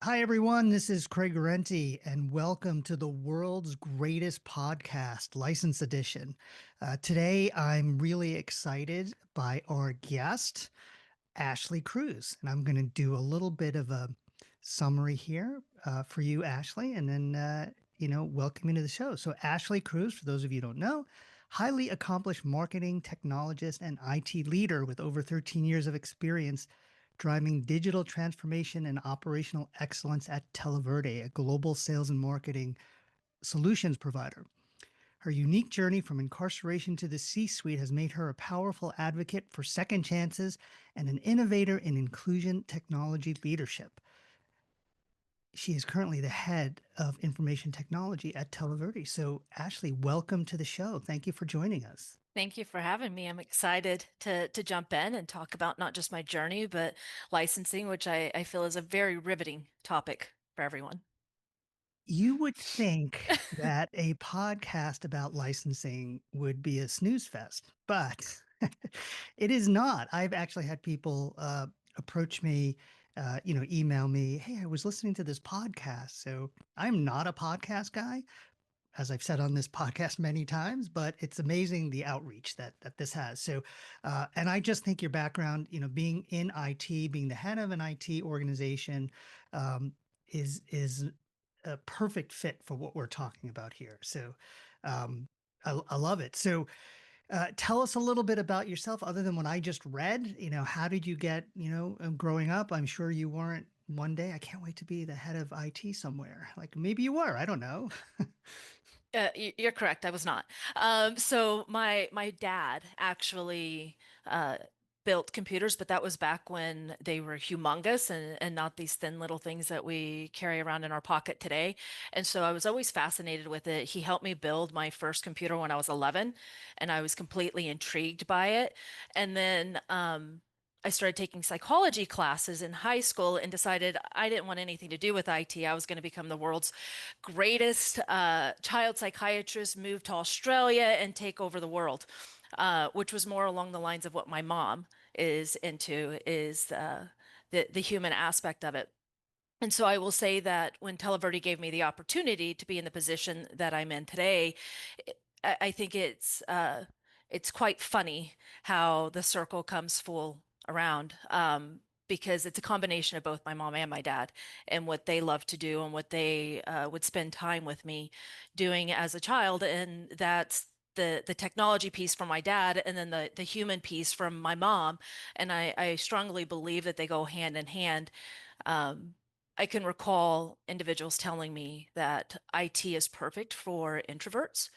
Hi, everyone. This is Craig Renti, and welcome to the world's greatest podcast, License Edition. Today, I'm really excited by our guest, Ashley Cruz, and I'm going to do a little bit of a summary here for you, Ashley, and then, welcome you to the show. So, Ashley Cruz, for those of you who don't know, highly accomplished marketing technologist and IT leader with over 13 years of experience driving digital transformation and operational excellence at Televerde, a global sales and marketing solutions provider. Her unique journey from incarceration to the C suite has made her a powerful advocate for second chances and an innovator in inclusion technology leadership. She is currently the head of information technology at Televerde. So, Ashley, welcome to the show. Thank you for joining us. Thank you for having me. I'm excited to jump in and talk about not just my journey, but licensing, which I feel is a very riveting topic for everyone. You would think that a podcast about licensing would be a snooze fest, but it is not. I've actually had people approach me, email me, "Hey, I was listening to this podcast." So I'm not a podcast guy, as I've said on this podcast many times, but it's amazing the outreach that this has. So, and I just think your background, being in IT, being the head of an IT organization, um, is a perfect fit for what we're talking about here. So, I love it. So, tell us a little bit about yourself, other than what I just read. How did you get, growing up? I'm sure you weren't one day. I can't wait to be the head of IT somewhere. Like maybe you were. I don't know. You're correct. I was not. So my dad actually uh, built computers, but that was back when they were humongous and not these thin little things that we carry around in our pocket today. And so I was always fascinated with it. He helped me build my first computer when I was 11, and I was completely intrigued by it. And then I started taking psychology classes in high school and decided I didn't want anything to do with IT. I was going to become the world's greatest child psychiatrist, move to Australia and take over the world, which was more along the lines of what my mom is into, is the human aspect of it. And so I will say that when Televerde gave me the opportunity to be in the position that I'm in today, I think it's quite funny how the circle comes full around. Because it's a combination of both my mom and my dad and what they love to do and what they would spend time with me doing as a child. And that's the technology piece from my dad and then the human piece from my mom. And I strongly believe that they go hand in hand. Um, I can recall individuals telling me that IT is perfect for introverts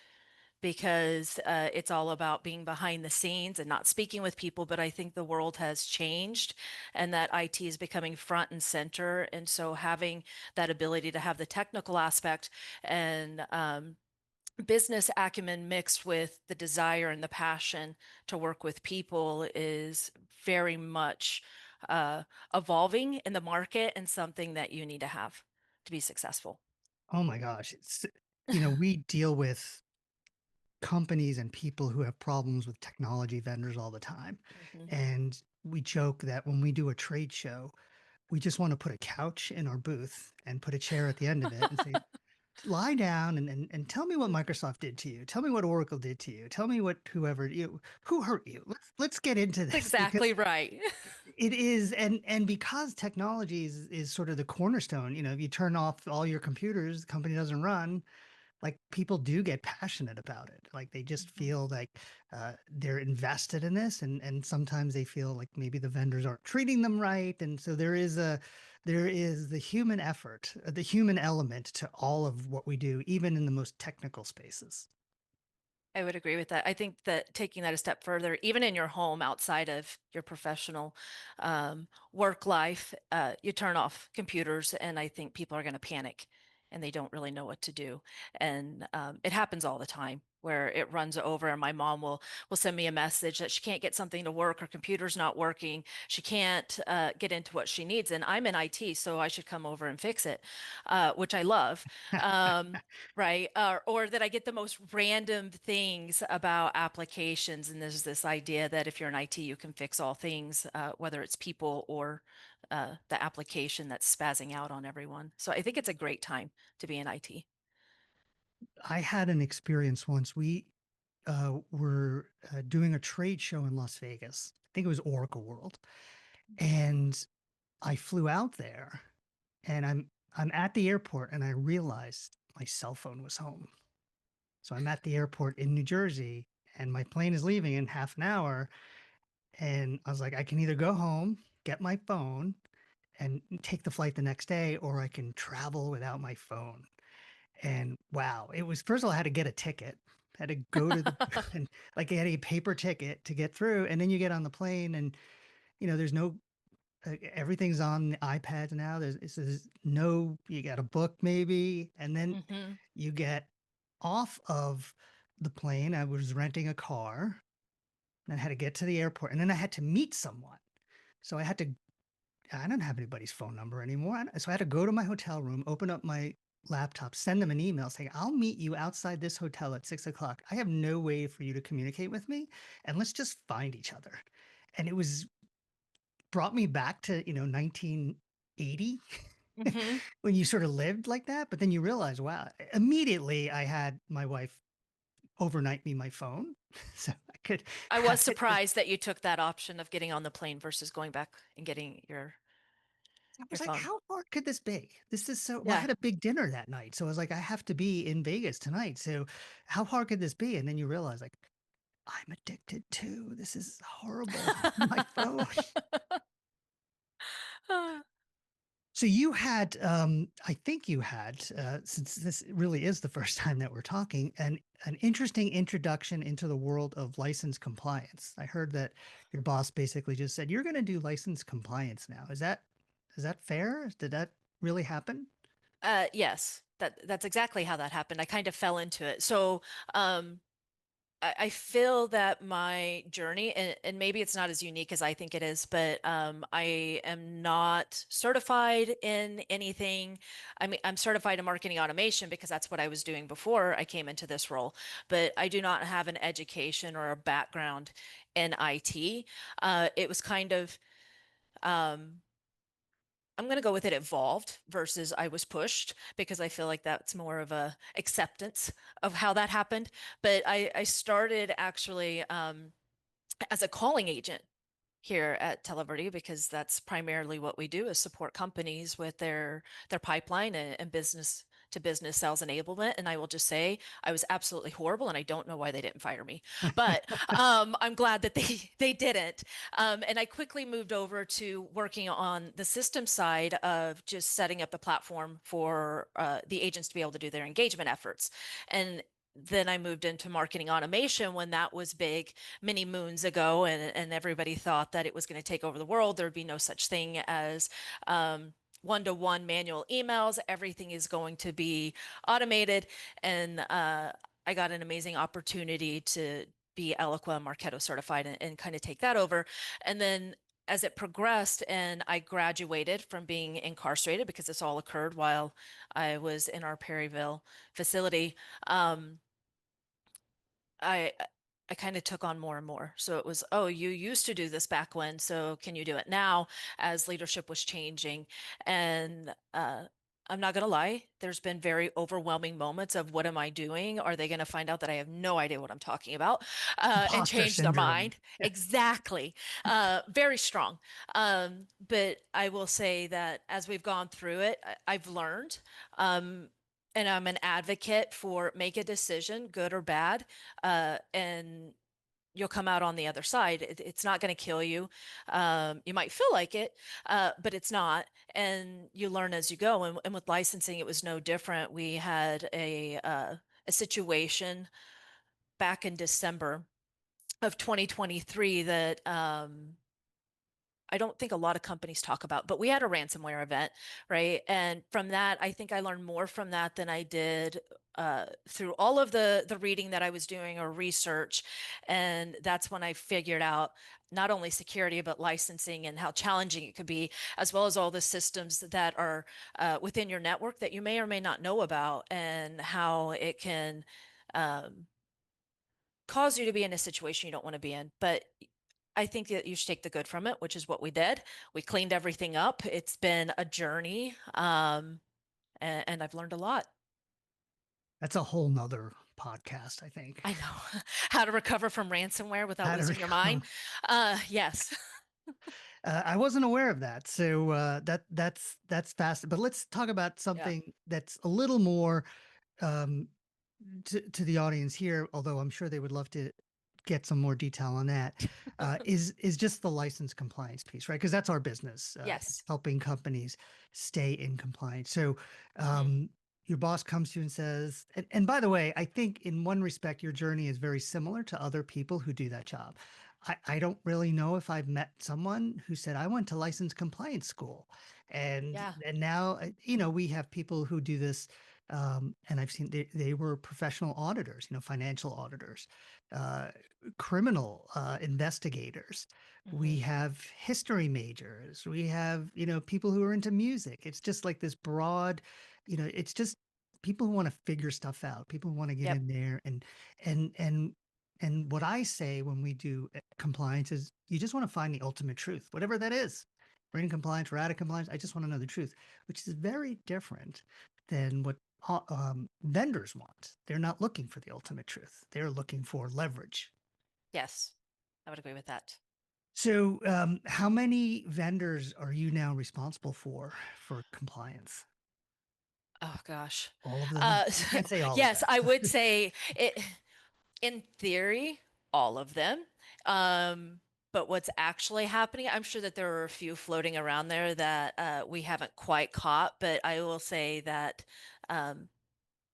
because it's all about being behind the scenes and not speaking with people. But I think the world has changed and that IT is becoming front and center. And so having that ability to have the technical aspect and business acumen mixed with the desire and the passion to work with people is very much uh, evolving in the market and something that you need to have to be successful. Oh my gosh. We deal with companies and people who have problems with technology vendors all the time. Mhm. And we joke that when we do a trade show, we just want to put a couch in our booth and put a chair at the end of it and say, lie down and tell me what Microsoft did to you. Tell me what Oracle did to you. Tell me what who hurt you. Let's get into That's this because exactly right. it is, and because technology is sort of the cornerstone. If you turn off all your computers, the company doesn't run. Like people do get passionate about it. Like they just Mhm. feel like they're invested in this, and sometimes they feel like maybe the vendors aren't treating them right. And so there is the human effort, the human element to all of what we do, even in the most technical spaces. I would agree with that. I think that taking that a step further, even in your home outside of your professional work life, you turn off computers, and I think people are going to panic and they don't really know what to do. And it happens all the time where it runs over, and my mom will send me a message that she can't get something to work, her computer's not working, she can't get into what she needs, and I'm in IT, so I should come over and fix it, which I love. Um, right? Or that I get the most random things about applications. And there's this idea that if you're in IT, you can fix all things, whether it's people or the application that's spazzing out on everyone. So I think it's a great time to be in IT. I had an experience once. We were doing a trade show in Las Vegas. I think it was Oracle World, and I flew out there, and I'm at the airport, and I realized my cell phone was home. So I'm at the airport in New Jersey, and my plane is leaving in half an hour. And I was like, I can either go home, get my phone, and take the flight the next day, or I can travel without my phone. And wow, it was first of all, I had to get a ticket. I had to go to the and like I had a paper ticket to get through, and then you get on the plane, and there's no everything's on the iPads now. There's no you got a book maybe, and then Hmm. you get off of the plane. I was renting a car, and I had to get to the airport, and then I had to meet someone. So I don't have anybody's phone number anymore. So I had to go to my hotel room, open up my laptop, send them an email saying, I'll meet you outside this hotel at 6 o'clock. I have no way for you to communicate with me, and let's just find each other. And it was brought me back to, 1980 Hmm. when you sort of lived like that. But then you realize, wow, immediately I had my wife overnight me my phone. So I could I was have it. surprised that you took that option of getting on the plane versus going back and getting I your was like, phone. how hard could this be? This is so, well, I Yeah. had a big dinner that night. So I was like, I have to be in Vegas tonight. So how hard could this be? And then you realize, like, I'm addicted too. This is horrible. My phone. So you had, I think you had, since this really is the first time that we're talking, an interesting introduction into the world of license compliance. I heard that your boss basically just said, you're going to do license compliance now. Is that fair? Did that really happen? Yes, that's exactly how that happened. I kind of fell into it. So, um, I feel that my journey, and maybe it's not as unique as I think it is, but I am not certified in anything. I mean, I'm certified in marketing automation because that's what I was doing before I came into this role, but I do not have an education or a background in IT. It was kind of, um, I'm going to go with it evolved versus I was pushed because I feel like that's more of a acceptance of how that happened. But I started actually as a calling agent here at Televerde because that's primarily what we do is support companies with their pipeline and business to business sales enablement. And I will just say I was absolutely horrible, and I don't know why they didn't fire me. But I'm glad that they didn't. And I quickly moved over to working on the system side of just setting up the platform for the agents to be able to do their engagement efforts. And then I moved into marketing automation when that was big many moons ago, and everybody thought that it was going to take over the world. There'd be no such thing as one-to-one manual emails. Everything is going to be automated. And I got an amazing opportunity to be Eloqua and Marketo certified and kind of take that over. And then as it progressed and I graduated from being incarcerated, because this all occurred while I was in our Perryville facility, um, I I kind of took on more and more. So it was, oh, you used to do this back when, so can you do it now as leadership was changing? And I'm not gonna lie, there's been very overwhelming moments of what am I doing? Are they gonna find out that I have no idea what I'm talking about and Imposter change their syndrome. mind? Exactly. Very strong. But I will say that as we've gone through it, I've learned. And I'm an advocate for make a decision, good or bad, and you'll come out on the other side. It's not going to kill you. You might feel like it, but it's not. And you learn as you go. And with licensing, it was no different. We had a situation back in December of 2023 that I don't think a lot of companies talk about, but we had a ransomware event, right? And from that, I think I learned more from that than I did through all of the reading that I was doing or research. And that's when I figured out not only security, but licensing and how challenging it could be, as well as all the systems that are within your network that you may or may not know about, and how it can um, cause you to be in a situation you don't want to be in. But I think that you should take the good from it, which is what we did. We cleaned everything up. It's been a journey, and I've learned a lot. That's a whole nother podcast, I think. I know how to recover from ransomware without How to losing your mind. recover. Yes. I wasn't aware of that, so that's fast. But let's talk about Yeah. something that's a little more um, to the audience here, although I'm sure they would love to get some more detail on that, is just the license compliance piece, right? Because that's our business, is Yes. helping companies stay in compliance. So Hmm. your boss comes to you and says, and by the way, I think in one respect, your journey is very similar to other people who do that job. I don't really know if I've met someone who said, I went to license compliance school. Yeah. And now, we have people who do this and I've seen they were professional auditors, financial auditors, uh, criminal investigators. We Hmm. have history majors. We have, people who are into music. It's just like this broad, it's just people who want to figure stuff out, people who want to get Yep. in there and and and what I say when we do compliance is you just want to find the ultimate truth, whatever that is. We're in compliance, we're out of compliance. I just want to know the truth, which is very different than what vendors want. They're not looking for the ultimate truth. They're looking for leverage. Yes. I would agree with that. So, how many vendors are you now responsible for compliance? Oh gosh. All of them? You So, can't say all of yes, them. I would say it in theory, all of them. Um, but what's actually happening, I'm sure that there are a few floating around there that we haven't quite caught, but I will say that um,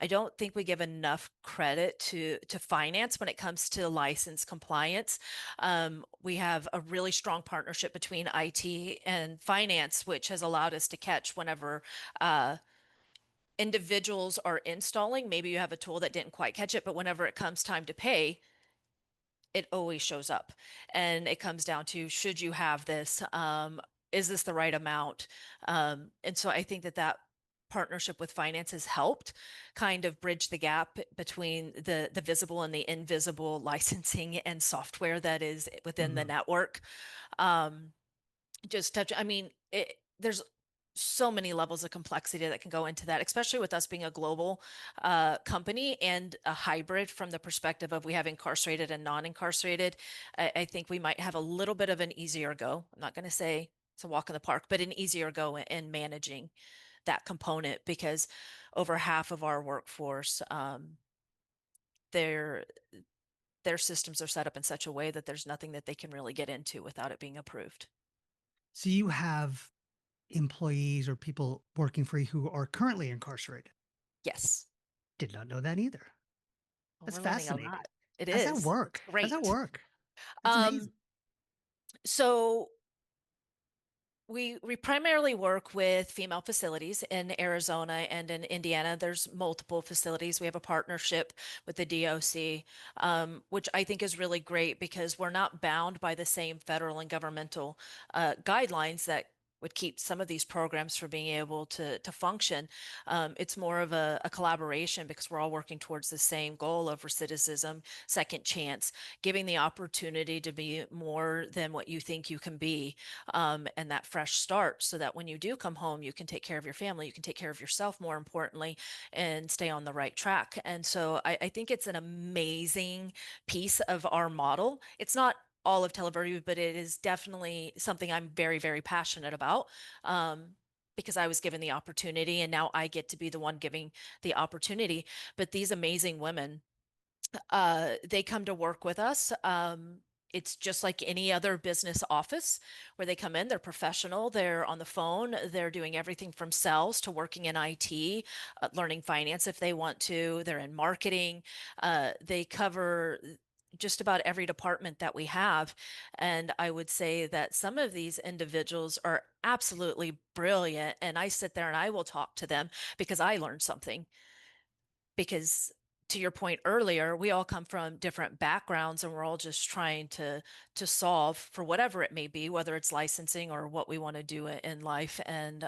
I don't think we give enough credit to finance when it comes to license compliance. We have a really strong partnership between IT and finance, which has allowed us to catch whenever uh, individuals are installing. Maybe you have a tool that didn't quite catch it, but whenever it comes time to pay, it always shows up. And it comes down to, should you have this? Is this the right amount? And so I think that that partnership with finance has helped kind of bridge the gap between the visible and the invisible licensing and software that is within the Mhm. network. Um, just touch, I mean, there's so many levels of complexity that can go into that, especially with us being a global company and a hybrid from the perspective of we have incarcerated and non-incarcerated. I think we might have a little bit of an easier go. I'm not going to say it's a walk in the park, but an easier go in managing that component because over half of our workforce, their their systems are set up in such a way that there's nothing that they can really get into without it being approved. So you have employees or people working for you who are currently incarcerated. Yes. Did not know that either. Well, That's we're learning a fascinating. lot. It How's that is. work? How's that Great. work? That's Um, amazing. so we primarily work with female facilities in Arizona and in Indiana. There's multiple facilities. We have a partnership with the DOC, which I think is really great because we're not bound by the same federal and governmental guidelines that would keep some of these programs from being able to function. It's more of a collaboration because we're all working towards the same goal of recidivism, second chance, giving the opportunity to be more than what you think you can be, and that fresh start so that when you do come home, you can take care of your family, you can take care of yourself, more importantly, and stay on the right track. And so I think it's an amazing piece of our model. It's not all of Televerde, but it is definitely something I'm very, very passionate about. Because I was given the opportunity and now I get to be the one giving the opportunity. But these amazing women, they come to work with us. It's just like any other business office where they come in, they're professional, they're on the phone, they're doing everything from sales to working in IT, learning finance if they want to, they're in marketing. They cover just about every department that we have. And I would say that some of these individuals are absolutely brilliant. And I sit there and I will talk to them because I learned something because to your point earlier, we all come from different backgrounds and we're all just trying to solve for whatever it may be, whether it's licensing or what we want to do in life. And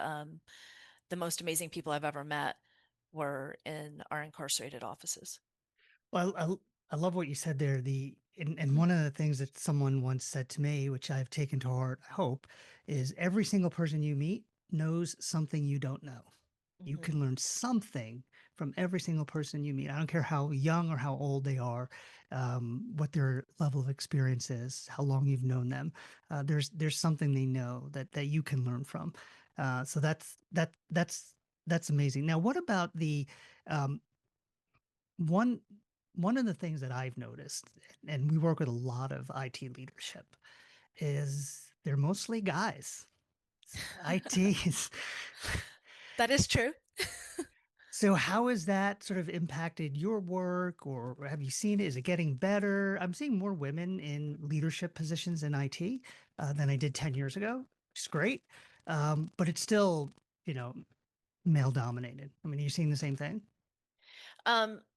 the most amazing people I've ever met were in our incarcerated offices. Well, I love what you said there. and one of the things that someone once said to me, which I've taken to heart, I hope, is every single person you meet knows something you don't know. You Mhm. can learn something from every single person you meet. I don't care how young or how old they are, what their level of experience is, how long you've known them. There's something they know that you can learn from. So that's amazing. Now, what about the um, one one of the things that I've noticed, and we work with a lot of IT leadership, is they're mostly guys. IT is. That is true. So how has that sort of impacted your work, or have you seen it? Is it getting better? I'm seeing more women in leadership positions in IT than I did 10 years ago, which is great. But it's still, you know, male dominated. I mean, are you seeing the same thing?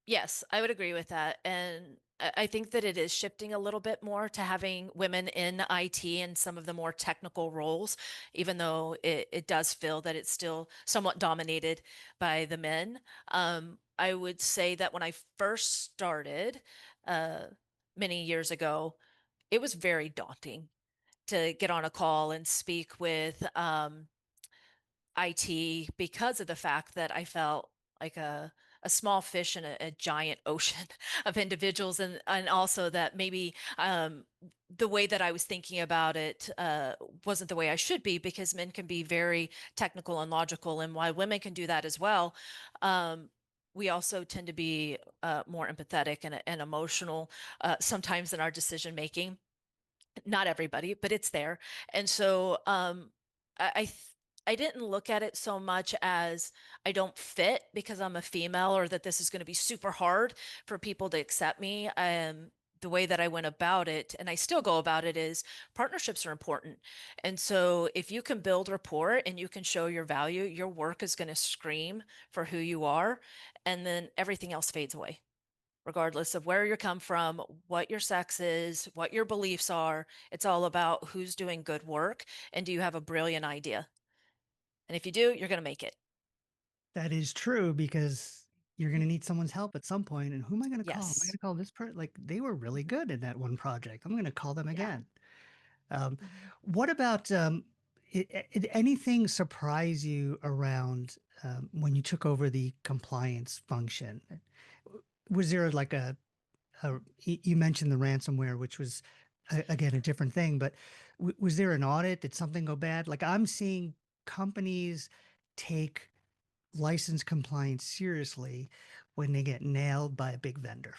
Yes, I would agree with that. And I think that it is shifting a little bit more to having women in IT and some of the more technical roles, even though it does feel that it's still somewhat dominated by the men. I would say that when I first started, uh, many years ago, it was very daunting to get on a call and speak with IT because of the fact that I felt like a small fish in a giant ocean of individuals, and also that maybe the way that I was thinking about it wasn't the way I should be, because men can be very technical and logical, and while women can do that as well, we also tend to be more empathetic and emotional sometimes in our decision making. Not everybody, but it's there. And so I didn't look at it so much as I don't fit because I'm a female, or that this is going to be super hard for people to accept me. The way that I went about it, and I still go about it, is partnerships are important. And so if you can build rapport and you can show your value, your work is going to scream for who you are, and then everything else fades away, regardless of where you come from, what your sex is, what your beliefs are. It's all about who's doing good work and do you have a brilliant idea? And if you do, you're going to make it. That is true because you're going to need someone's help at some point. And who am I going to call? Am I going Yes. to call this person? Like they were really Mhm. good in that one project. I'm going to call them Yeah. again. Um, Mhm. what about anything surprise you around when you took over the compliance function? Was there like you mentioned the ransomware, which was again a different thing, but was there an audit? Did something go bad? Like I'm seeing companies take license compliance seriously when they get nailed by a big vendor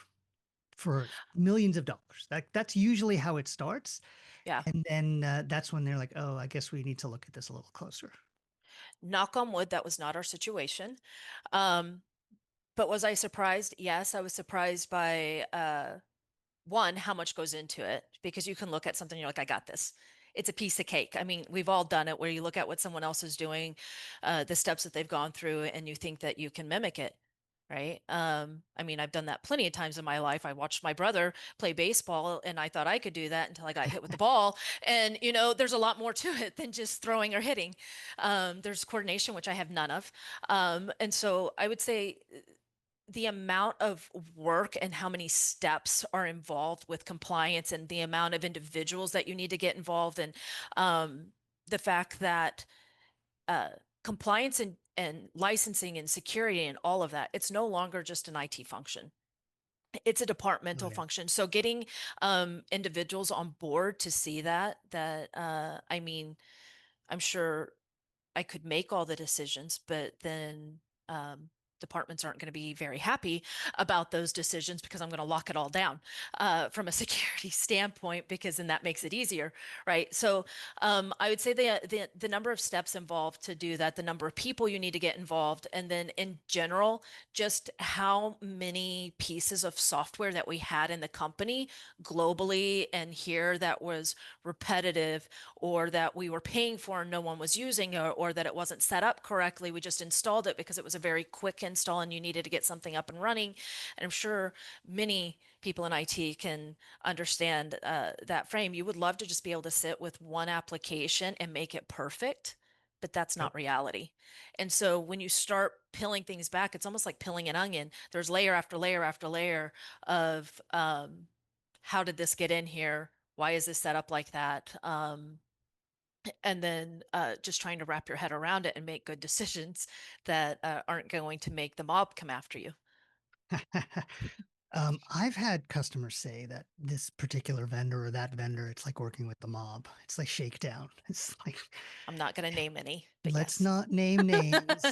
for millions of dollars. That's usually how it starts. Yeah. And then that's when they're like, oh, I guess we need to look at this a little closer. Knock on wood, that was not our situation. Um, but was I surprised? Yes, I was surprised by one, how much goes into it, because you can look at something, you're like, I got this. It's a piece of cake. I mean, we've all done it, where you look at what someone else is doing, the steps that they've gone through, and you think that you can mimic it, right? I mean, I've done that plenty of times in my life. I watched my brother play baseball, and I thought I could do that until I got hit with the ball. And, there's a lot more to it than just throwing or hitting. There's coordination, which I have none of. And so I would say the amount of work and how many steps are involved with compliance, and the amount of individuals that you need to get involved, and um, the fact that uh, compliance and licensing and security and all of that, it's no longer just an IT function. It's a Oh departmental yeah. function. So getting individuals on board to see that I mean, I'm sure I could make all the decisions, but then departments aren't going to be very happy about those decisions, because I'm going to lock it all down from a security standpoint, because then that makes it easier, right? So I would say the number of steps involved to do that, the number of people you need to get involved, and then in general, just how many pieces of software that we had in the company globally and here that was repetitive, or that we were paying for and no one was using, or that it wasn't set up correctly. We just installed it because it was a very quick install and you needed to get something up and running. And I'm sure many people in IT can understand that frame. You would love to just be able to sit with one application and make it perfect, but that's Yep. not reality. And so when you start peeling things back, it's almost like peeling an onion. There's layer after layer after layer of how did this get in here? Why is this set up like that? And then just trying to wrap your head around it and make good decisions that aren't going to make the mob come after you. I've had customers say that this particular vendor or that vendor, it's like working with the mob. It's like shakedown. It's like, I'm not going to name any, but let's yes. not name names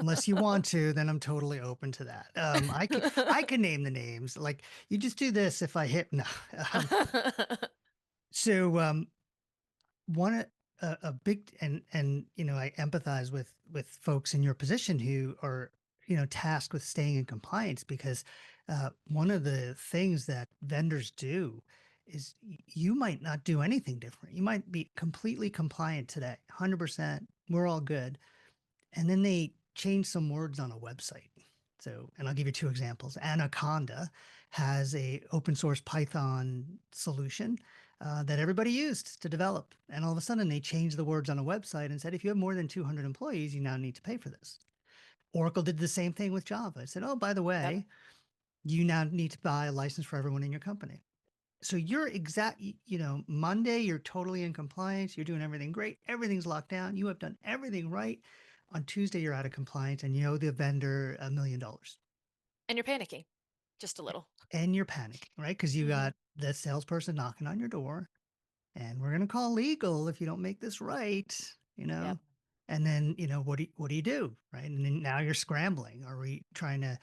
unless you want to, then I'm totally open to that. I can name the names. Like you just do this if I hit no. Um, so one a big and I empathize with folks in your position who are tasked with staying in compliance because one of the things that vendors do is you might not do anything different. You might be completely compliant today, 100%. We're all good, and then they change some words on a website. So, and I'll give you two examples. Anaconda has a open source Python solution that everybody used to develop, and all of a sudden they changed the words on a website and said, if you have more than 200 employees, you now need to pay for this. Oracle did the same thing with Java. It said, oh, by the Yep. way, you now need to buy a license for everyone in your company. So you're Monday, you're totally in compliance. You're doing everything great. Everything's locked down. You have done everything right. On Tuesday, you're out of compliance and you owe the vendor $1 million. And you're panicking just a little. And you're panicking, right? Because you Hmm. got the salesperson knocking on your door and we're going to call legal if you don't make this right, you Yep. know? And then, what do you do? Right. And then now you're scrambling. Are we trying to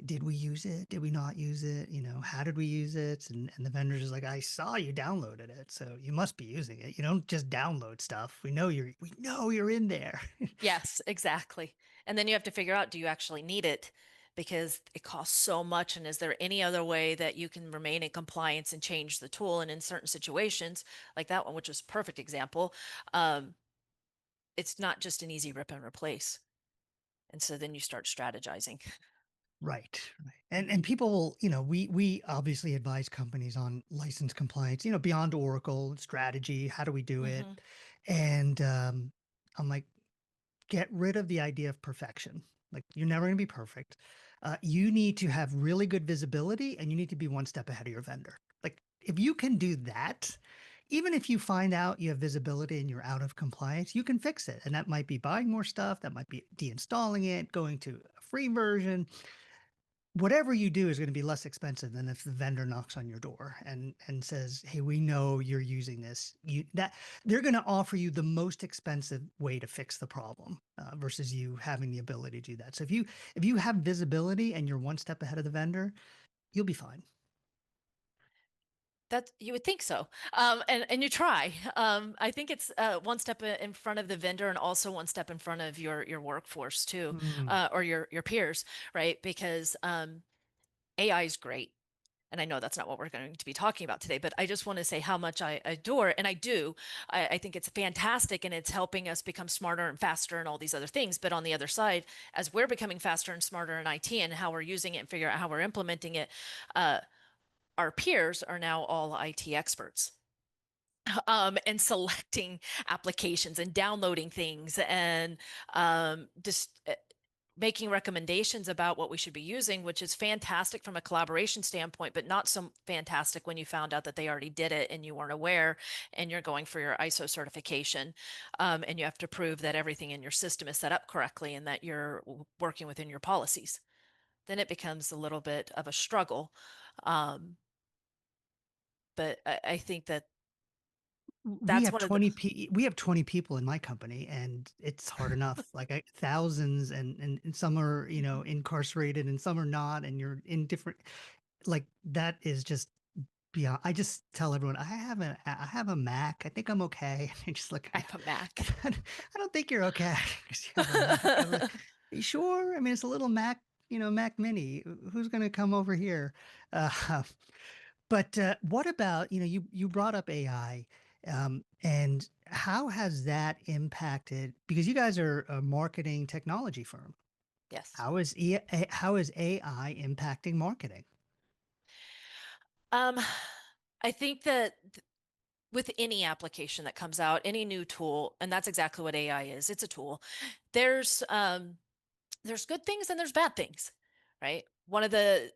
did we use it? Did we not use it? How did we use it? And the vendor's is like, I saw you downloaded it, so you must be using it. You don't just download stuff. We know you're in there. Yes, exactly. And then you have to figure out, do you actually need it? Because it costs so much. And is there any other way that you can remain in compliance and change the tool? And in certain situations, like that one, which was a perfect example, um, it's not just an easy rip and replace. And so then you start strategizing. Right, right. And people will, we obviously advise companies on license compliance, beyond Oracle strategy. How do we do it? Hmm. And I'm like, get rid of the idea of perfection. Like you're never going to be perfect. You need to have really good visibility and you need to be one step ahead of your vendor. Like if you can do that, even if you find out you have visibility and you're out of compliance, you can fix it. And that might be buying more stuff, that might be deinstalling it, going to a free version. Whatever you do is going to be less expensive than if the vendor knocks on your door and says, "Hey, we know you're using this." They're going to offer you the most expensive way to fix the problem versus you having the ability to do that. So if you have visibility and you're one step ahead of the vendor, you'll be fine. That you would think so. And you try. I think it's one step in front of the vendor and also one step in front of your workforce too, Mm, or your peers, right? Because AI is great. And I know that's not what we're going to be talking about today, but I just want to say how much I adore, and I do. I think it's fantastic and it's helping us become smarter and faster and all these other things. But on the other side, as we're becoming faster and smarter in IT and how we're using it and figure out how we're implementing it, our peers are now all IT experts. And selecting applications and downloading things and just making recommendations about what we should be using, which is fantastic from a collaboration standpoint, but not so fantastic when you found out that they already did it and you weren't aware and you're going for your ISO certification. And you have to prove that everything in your system is set up correctly and that you're working within your policies. Then it becomes a little bit of a struggle. Um, but I think that we that's have one of the, 20 people in my company and it's hard enough. Like thousands and some are, incarcerated and some are not and you're in different like that is just beyond. I just tell everyone I have a Mac. I think I'm okay. They just look at I me. have a Mac. I don't think you're okay because you have a Mac. I'm like, are you sure? I mean, it's a little Mac, Mac Mini. Who's going to come over here? Uh, but what about you brought up AI, and how has that impacted? Because you guys are a marketing technology firm. Yes. How is AI impacting marketing? Um, I think that with any application that comes out, any new tool, and that's exactly what AI is, it's a tool. There's good things and there's bad things, right? One of the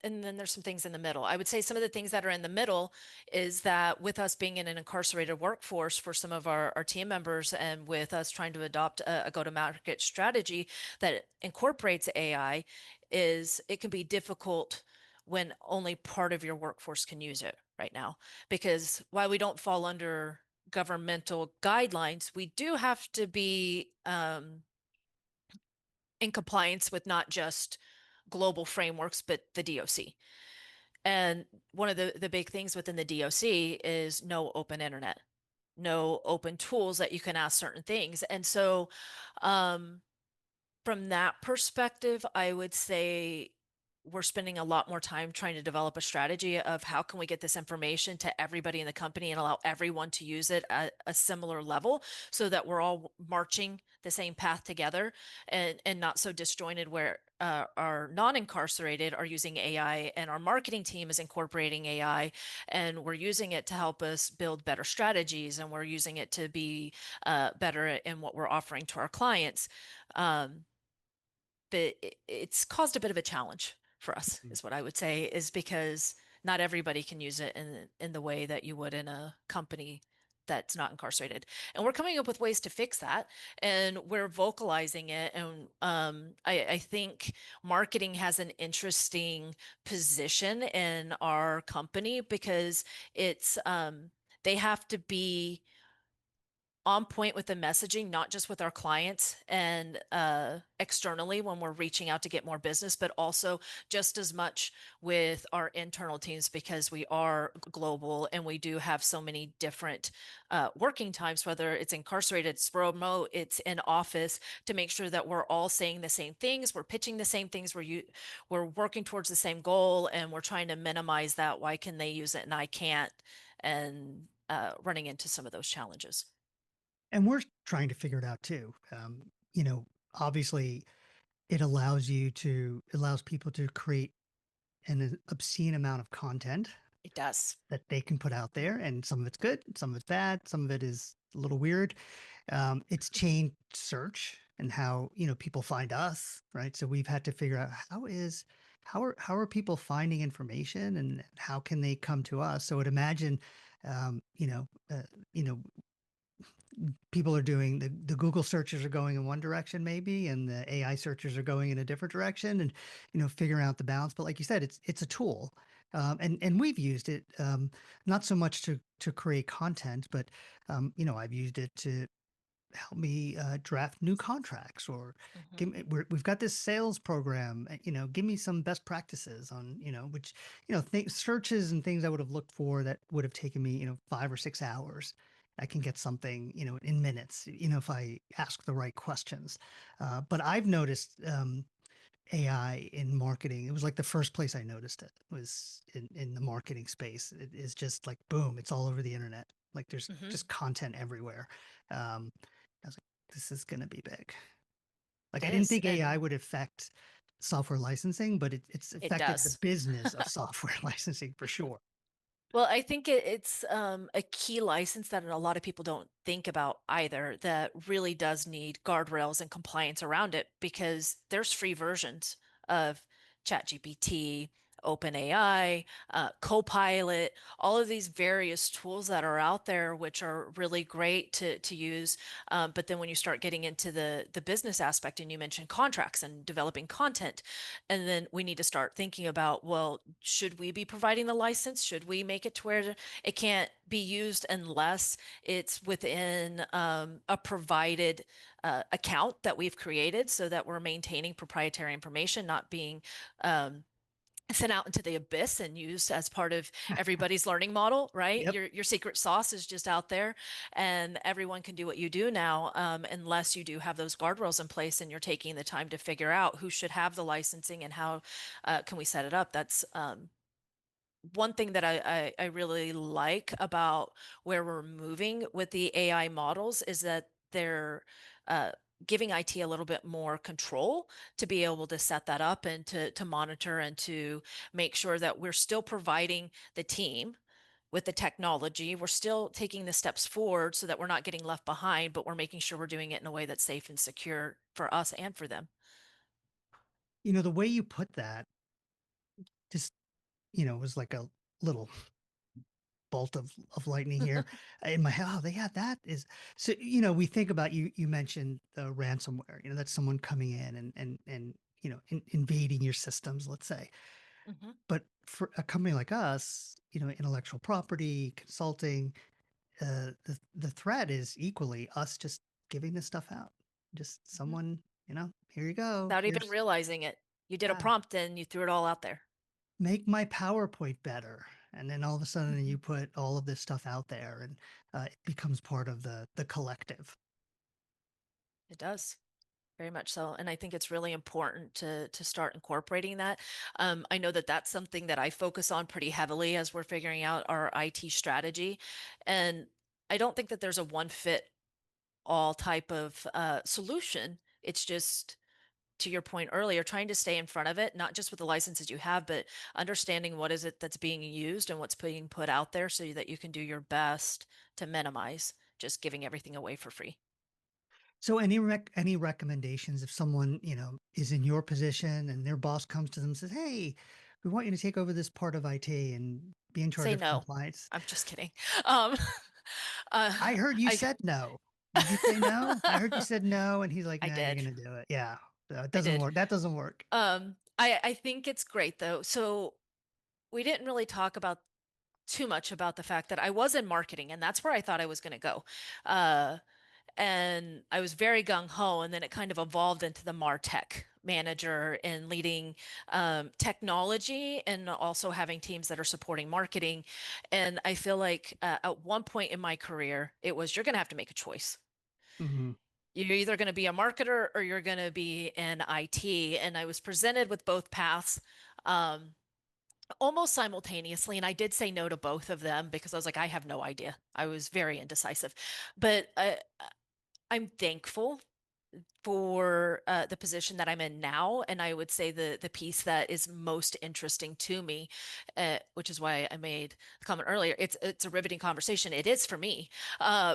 and then there's some things in the middle. I would say some of the things that are in the middle is that with us being in an incarcerated workforce for some of our team members, and with us trying to adopt a go-to-market strategy that incorporates AI, is it can be difficult when only part of your workforce can use it right now. Because while we don't fall under governmental guidelines, we do have to be in compliance with not just global frameworks, but the DOC. And one of the big things within the DOC is no open internet, no open tools that you can ask certain things. And so, um, from that perspective, I would say we're spending a lot more time trying to develop a strategy of how can we get this information to everybody in the company and allow everyone to use it at a similar level so that we're all marching the same path together, and not so disjointed where our non-incarcerated are using AI and our marketing team is incorporating AI and we're using it to help us build better strategies and we're using it to be better in what we're offering to our clients. Um, but it's caused a bit of a challenge for us, Mhm. is what I would say, is because not everybody can use it in the way that you would in a company that's not incarcerated. And we're coming up with ways to fix that, and we're vocalizing it. And I think marketing has an interesting position in our company because it's they have to be on point with the messaging, not just with our clients and externally when we're reaching out to get more business, but also just as much with our internal teams because we are global and we do have so many different working times, whether it's incarcerated, it's remote, it's in office, to make sure that we're all saying the same things, we're pitching the same things, we're working towards the same goal, and we're trying to minimize that. Why can they use it and I can't? And running into some of those challenges. And we're trying to figure it out too. Obviously, it allows people to create an obscene amount of content It does. that they can put out there, and some of it's good, some of it's bad, some of it is a little weird. It's changed search and how people find us, right? So we've had to figure out how are people finding information and how can they come to us. So I'd imagine, um, you know, uh, you know, people are doing the Google searches are going in one direction maybe, and the AI searches are going in a different direction, and figuring out the balance. But like you said, it's a tool, and we've used it, not so much to create content, but I've used it to help me draft new contracts, or Hmm. we've got this sales program. Give me some best practices on which searches and things I would have looked for that would have taken me 5 or 6 hours. I can get something in minutes, if I ask the right questions. But I've noticed AI in marketing. It was like the first place I noticed it was in the marketing space. It is just like boom, it's all over the internet. Like there's Hmm. just content everywhere. Um, I was like, this is gonna be big. Like I It didn't is, think AI and would affect software licensing, but it's it affected the does. business of software licensing for sure. Well, I think it's a key license that a lot of people don't think about either, that really does need guardrails and compliance around it because there's free versions of ChatGPT, OpenAI, Copilot, all of these various tools that are out there, which are really great to use. But then when you start getting into the business aspect, and you mentioned contracts and developing content, and then we need to start thinking about, well, should we be providing the license? Should we make it to where it can't be used unless it's within a provided account that we've created so that we're maintaining proprietary information, not being sent out into the abyss and used as part of everybody's learning model, right? Yep. Your secret sauce is just out there, and everyone can do what you do now, unless you do have those guardrails in place and you're taking the time to figure out who should have the licensing and how can we set it up. That's one thing that I really like about where we're moving with the AI models is that they're giving IT a little bit more control to be able to set that up and to monitor and to make sure that we're still providing the team with the technology. We're still taking the steps forward so that we're not getting left behind, but we're making sure we're doing it in a way that's safe and secure for us and for them. The way you put that just, it was like a little bolt of lightning here in my head. Oh, yeah, that is so. We think about you mentioned the ransomware. That's someone coming in and invading your systems, let's say. Mhm. But for a company like us, intellectual property, consulting, the threat is equally us just giving this stuff out. Just Mhm. someone, here you go. Without even Here's realizing it. You did a yeah, prompt and you threw it all out there. make my PowerPoint better. And then all of a sudden you Mhm. put all of this stuff out there and it becomes part of the collective. It does. Very much so. And I think it's really important to start incorporating that. I know that that's something that I focus on pretty heavily as we're figuring out our IT strategy. And I don't think that there's a one fit all type of solution. It's just, to your point earlier, trying to stay in front of it, not just with the licenses you have, but understanding what is it that's being used and what's being put out there so that you can do your best to minimize just giving everything away for free. So any recommendations if someone, is in your position and their boss comes to them and says, "Hey, we want you to take over this part of IT and be in charge Say of no. compliance." I'm just kidding. Um, I heard you I said no. Did you say no? I heard you said no, and he's like, I "Nah, you're did. gonna do it." Yeah. So it I doesn't did. work. That doesn't work. I think it's great though. So we didn't really talk about too much about the fact that I was in marketing and that's where I thought I was going to go. Uh, and I was very gung ho, and then it kind of evolved into the MarTech manager and leading technology and also having teams that are supporting marketing. And I feel like at one point in my career, it was you're going to have to make a choice. Mhm. You're either going to be a marketer or you're going to be in IT. And I was presented with both paths. Um, Almost simultaneously. And I did say no to both of them because I was like, I have no idea. I was very indecisive. But I'm thankful for the position that I'm in now. And I would say the piece that is most interesting to me, which is why I made the comment earlier, it's a riveting conversation. It is for me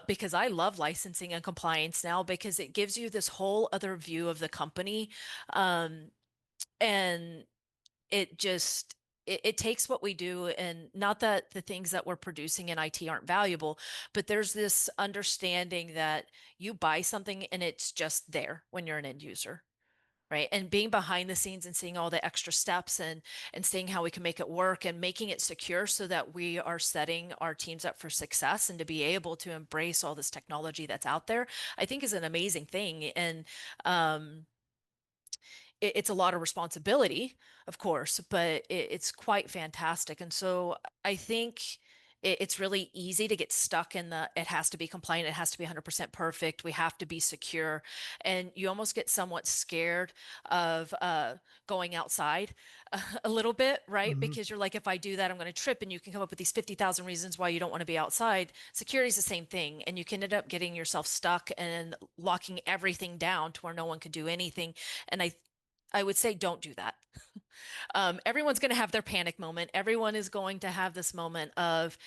because I love licensing and compliance now because it gives you this whole other view of the company. Um, and it just it takes what we do, and not that the things that we're producing in IT aren't valuable, but there's this understanding that you buy something and it's just there when you're an end user, right? And being behind the scenes and seeing all the extra steps and seeing how we can make it work and making it secure so that we are setting our teams up for success and to be able to embrace all this technology that's out there, I think is an amazing thing. And um it's a lot of responsibility, of course, but it's quite fantastic. And so I think it's really easy to get stuck in the it has to be compliant, it has to be 100% perfect, we have to be secure. And you almost get somewhat scared of going outside a little bit, right? Mhm. Because you're like, if I do that, I'm going to trip. And you can come up with these 50,000 reasons why you don't want to be outside. Security is the same thing. And you can end up getting yourself stuck and locking everything down to where no one can do anything. And I would say don't do that. Everyone's going to have their panic moment. Everyone is going to have this moment of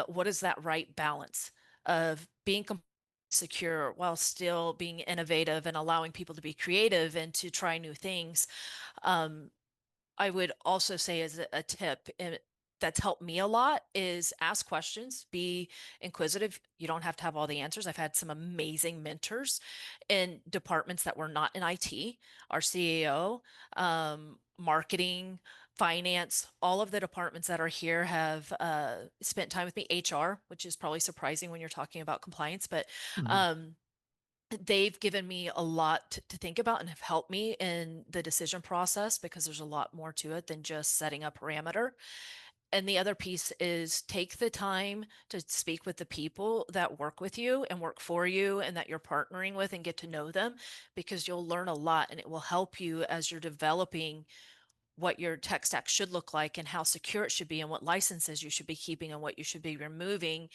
what is that right balance of being secure while still being innovative and allowing people to be creative and to try new things. Um, I would also say as a tip that's helped me a lot is ask questions, be inquisitive. You don't have to have all the answers. I've had some amazing mentors in departments that were not in IT, our CAO, marketing, finance, all of the departments that are here have spent time with me, HR, which is probably surprising when you're talking about compliance, but Mhm. um, they've given me a lot to think about and have helped me in the decision process because there's a lot more to it than just setting a parameter. And the other piece is take the time to speak with the people that work with you and work for you and that you're partnering with and get to know them because you'll learn a lot and it will help you as you're developing what your tech stack should look like and how secure it should be and what licenses you should be keeping and what you should be removing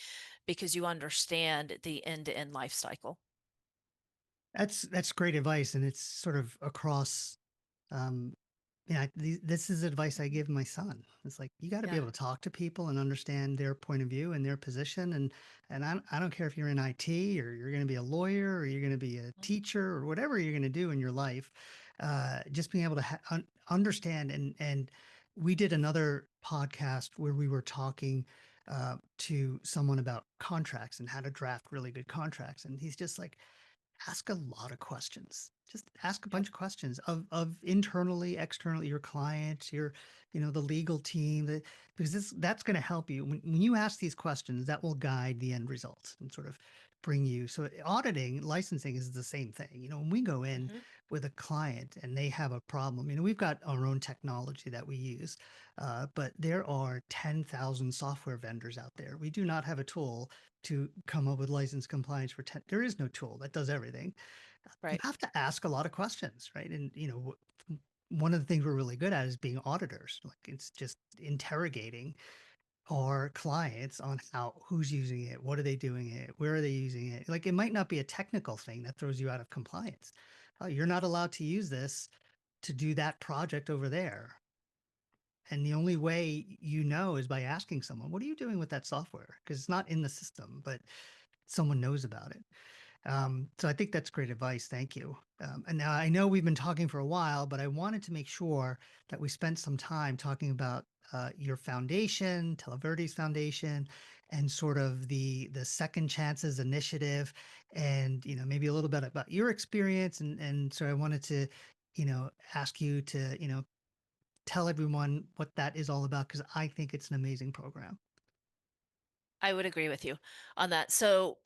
because you understand the end-to-end life cycle. That's great advice, and it's sort of across. Um, this is advice I give my son. It's like you got to be Yeah. able to talk to people and understand their point of view and their position. And I don't care if you're in IT or you're going to be a lawyer or you're going to be a teacher or whatever you're going to do in your life. Just being able to understand and we did another podcast where we were talking to someone about contracts and how to draft really good contracts. And he's just like, ask a lot of questions. Just ask a Yep. bunch of questions of internally, externally, your client, your, the legal team, because that's going to help you. When you ask these questions, that will guide the end result and sort of bring you. So auditing, licensing is the same thing. When we go in Hmm. with a client and they have a problem, we've got our own technology that we use, but there are 10,000 software vendors out there. We do not have a tool to come up with license compliance for 10. There is no tool that does everything. You Right. have to ask a lot of questions, right? And one of the things we're really good at is being auditors. Like, it's just interrogating our clients on who's using it, what are they doing it, where are they using it. Like, it might not be a technical thing that throws you out of compliance. Oh, you're not allowed to use this to do that project over there. And the only way is by asking someone, what are you doing with that software? Because it's not in the system, but someone knows about it. So I think that's great advice. Thank you. And now I know we've been talking for a while, but I wanted to make sure that we spent some time talking about your foundation, Televerde's foundation, and sort of the Second Chances initiative, and maybe a little bit about your experience. And so I wanted to ask you to tell everyone what that is all about, because I think it's an amazing program. I would agree with you on that. So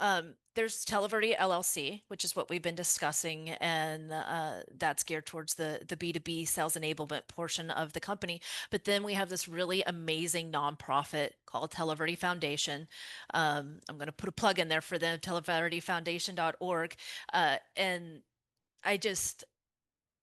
there's Televerde LLC, which is what we've been discussing, and that's geared towards the B2B sales enablement portion of the company. But then we have this really amazing nonprofit called Televerde Foundation. I'm going to put a plug in there for them, televerdefoundation.org. And I just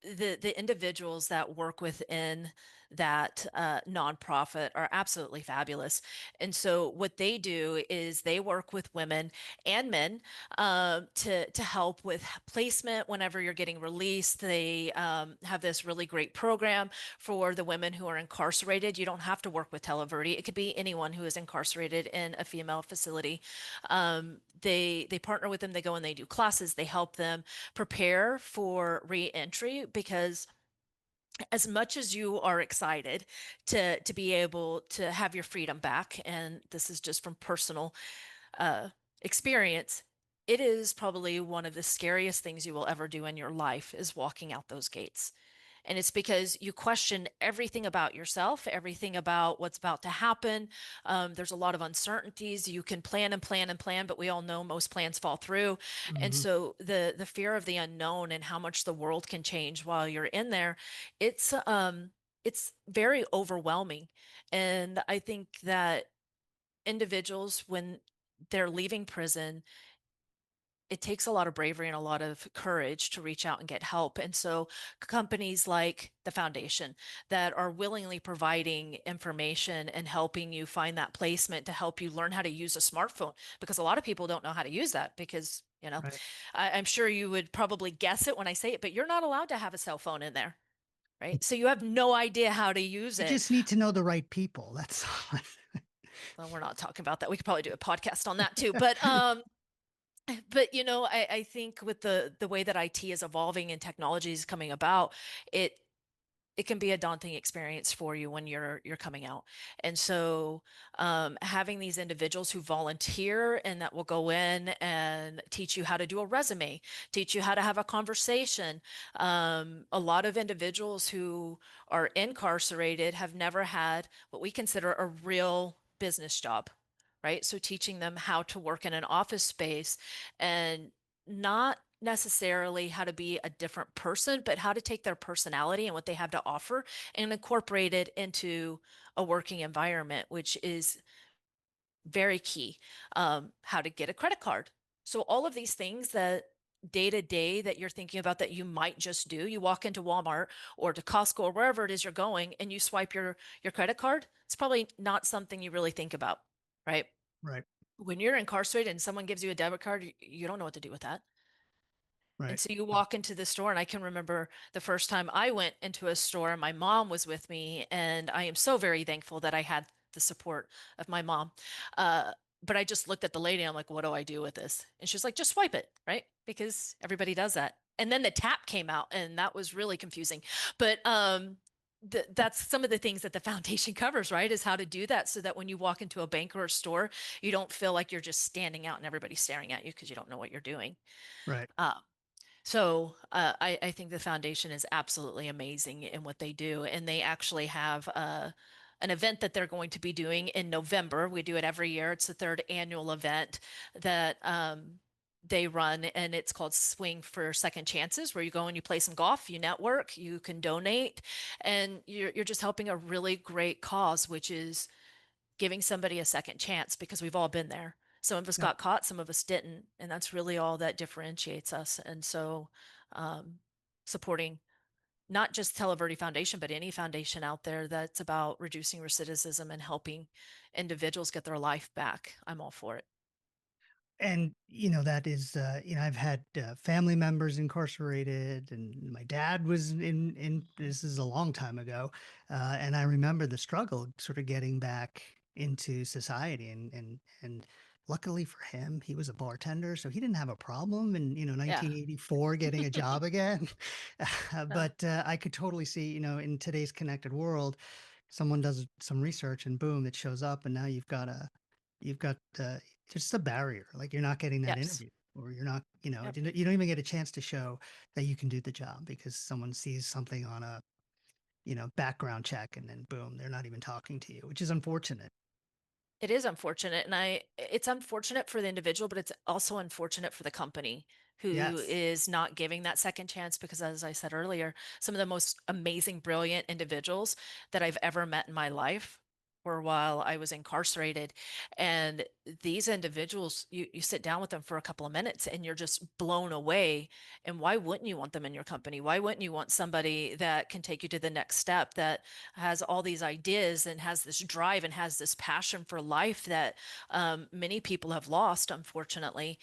the individuals that work within that nonprofit are absolutely fabulous. And so what they do is they work with women and men to help with placement whenever you're getting released. They have this really great program for the women who are incarcerated. You don't have to work with Televerde. It could be anyone who is incarcerated in a female facility. They partner with them. They go and they do classes. They help them prepare for reentry, because as much as you are excited to be able to have your freedom back, and this is just from personal uh, experience, it is probably one of the scariest things you will ever do in your life is walking out those gates. And it's because you question everything about yourself, everything about what's about to happen. There's a lot of uncertainties. You can plan and plan and plan, but we all know most plans fall through. And Hmm. so the fear of the unknown and how much the world can change while you're in there, it's very overwhelming. And I think that individuals, when they're leaving prison, it takes a lot of bravery and a lot of courage to reach out and get help. And so companies like the foundation that are willingly providing information and helping you find that placement to help you learn how to use a smartphone, because a lot of people don't know how to use that, because, Right. I'm sure you would probably guess it when I say it, but you're not allowed to have a cell phone in there, right? So you have no idea how to use You it. just need to know the right people. That's all. Well, we're not talking about that. We could probably do a podcast on that too. But I think with the way that IT is evolving and technology is coming about, it it can be a daunting experience for you when you're coming out. And so having these individuals who volunteer and that will go in and teach you how to do a resume, teach you how to have a conversation. A lot of individuals who are incarcerated have never had what we consider a real business job, right? So teaching them how to work in an office space, and not necessarily how to be a different person, but how to take their personality and what they have to offer and incorporate it into a working environment, which is very key. How to get a credit card. So all of these things that day to day that you're thinking about that you might just do, you walk into Walmart or to Costco or wherever it is you're going and you swipe your credit card. It's probably not something you really think about, right? Right. When you're incarcerated and someone gives you a debit card, you don't know what to do with that. And Right. so you walk into the store, and I can remember the first time I went into a store, and my mom was with me, and I am so very thankful that I had the support of my mom. Uh, but I just looked at the lady, and I'm like, what do I do with this? And she's like, just swipe it, right? Because everybody does that. And then the tap came out, and that was really confusing. But that's some of the things that the foundation covers, right? Is how to do that so that when you walk into a bank or a store, you don't feel like you're just standing out and everybody's staring at you because you don't know what you're doing. Right. Uh, I think the foundation is absolutely amazing in what they do. And they actually have an event that they're going to be doing in November. We do it every year. It's the third annual event that they run, and it's called Swing for Second Chances, where you go and you play some golf, you network, you can donate, and you're just helping a really great cause, which is giving somebody a second chance because we've all been there. Some of us Yep. got caught, some of us didn't, and that's really all that differentiates us. And so, um, supporting not just Televerde Foundation, but any foundation out there that's about reducing recidivism and helping individuals get their life back, I'm all for it. And that is I've had family members incarcerated, and my dad was in this is a long time ago, and I remember the struggle sort of getting back into society, and luckily for him, he was a bartender, so he didn't have a problem in Yeah. 1984 getting a job again. Uh, But I could totally see, in today's connected world, someone does some research and boom, it shows up, and now you've got just a barrier. Like you're not getting that yes. interview, or you're not, Yep. you don't even get a chance to show that you can do the job because someone sees something on a, background check, and then boom, they're not even talking to you, which is unfortunate. It is unfortunate, and it's unfortunate for the individual, but it's also unfortunate for the company who Yes. is not giving that second chance because, as I said earlier, some of the most amazing, brilliant individuals that I've ever met in my life were while I was incarcerated. And these individuals, you sit down with them for a couple of minutes and you're just blown away. And why wouldn't you want them in your company? Why wouldn't you want somebody that can take you to the next step, that has all these ideas and has this drive and has this passion for life that many people have lost, unfortunately.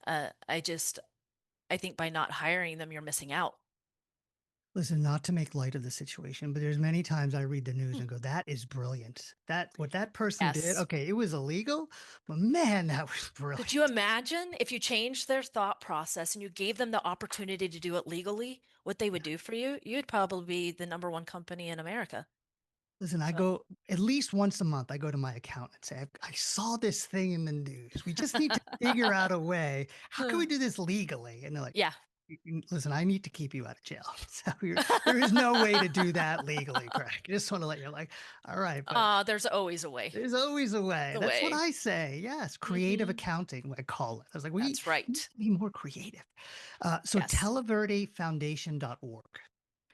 I think by not hiring them, you're missing out. Listen, not to make light of the situation, but there's many times I read the news Hmm. and go, that is brilliant. That what that person did, Yes. okay, it was illegal, but man, that was Could you brilliant. imagine if you changed their thought process and you gave them the opportunity to do it legally, what they would do for you? You'd probably be the number one company in America. Listen, I So, go at least once a month. I go to my accountant and say, I saw this thing in the news. We just need to figure out a way. How can we do this legally?" And they're like, yeah. Listen, I need to keep you out of jail. So there is no way to do that legally, Craig. I just want to let you like, all right, but There's always a way. there's always a way. The That's what way. I say. Yes, creative Hmm. accounting, I call it. I was like, we That's need right. to be more creative. So Yes. televerdefoundation.org.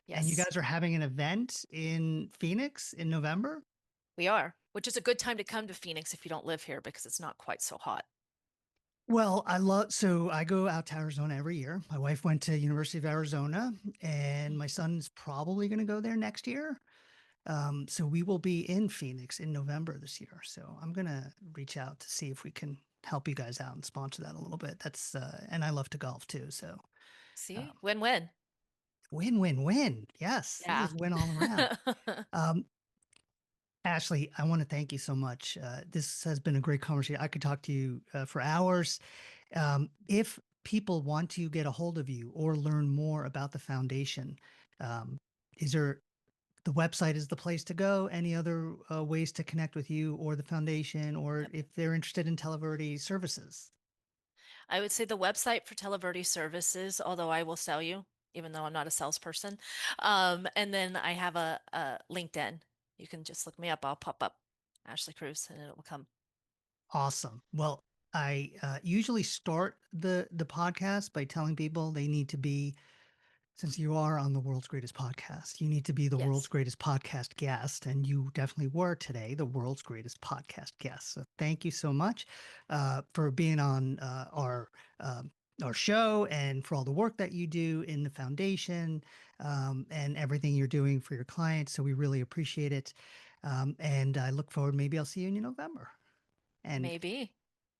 And you Yes, guys are having an event in Phoenix in November? we are, which is a good time to come to Phoenix if you don't live here because it's not quite so hot. Well, so I go out to Arizona every year. My wife went to University of Arizona, and my son's probably going to go there next year. So we will be in Phoenix in November this year. So I'm going to reach out to see if we can help you guys out and sponsor that a little bit. And I love to golf too. So See? um, Win-win. win, win, win. Yes, this Yeah. is win all around. Um, Ashley, I want to thank you so much. This has been a great conversation. I could talk to you for hours. If people want to get a hold of you or learn more about the foundation, um, is there the website is the place to go? Any other ways to connect with you or the foundation, or Yep. if they're interested in Televerde services? I would say the website for Televerde services, although I will sell you, even though I'm not a salesperson. And then I have a LinkedIn. You can just look me up. I'll pop up Ashley Cruz and it will come. Awesome. Well, I usually start the podcast by telling people they need to be since you are on the world's greatest podcast, you need to be the world's Yes. greatest podcast guest. And you definitely were today the world's greatest podcast guest. So thank you so much for being on our show and for all the work that you do in the foundation and everything you're doing for your clients. So we really appreciate it. And I look forward, maybe I'll see you in November. And Maybe.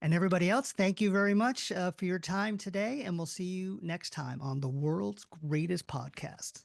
and everybody else, thank you very much for your time today. And we'll see you next time on the world's greatest podcast.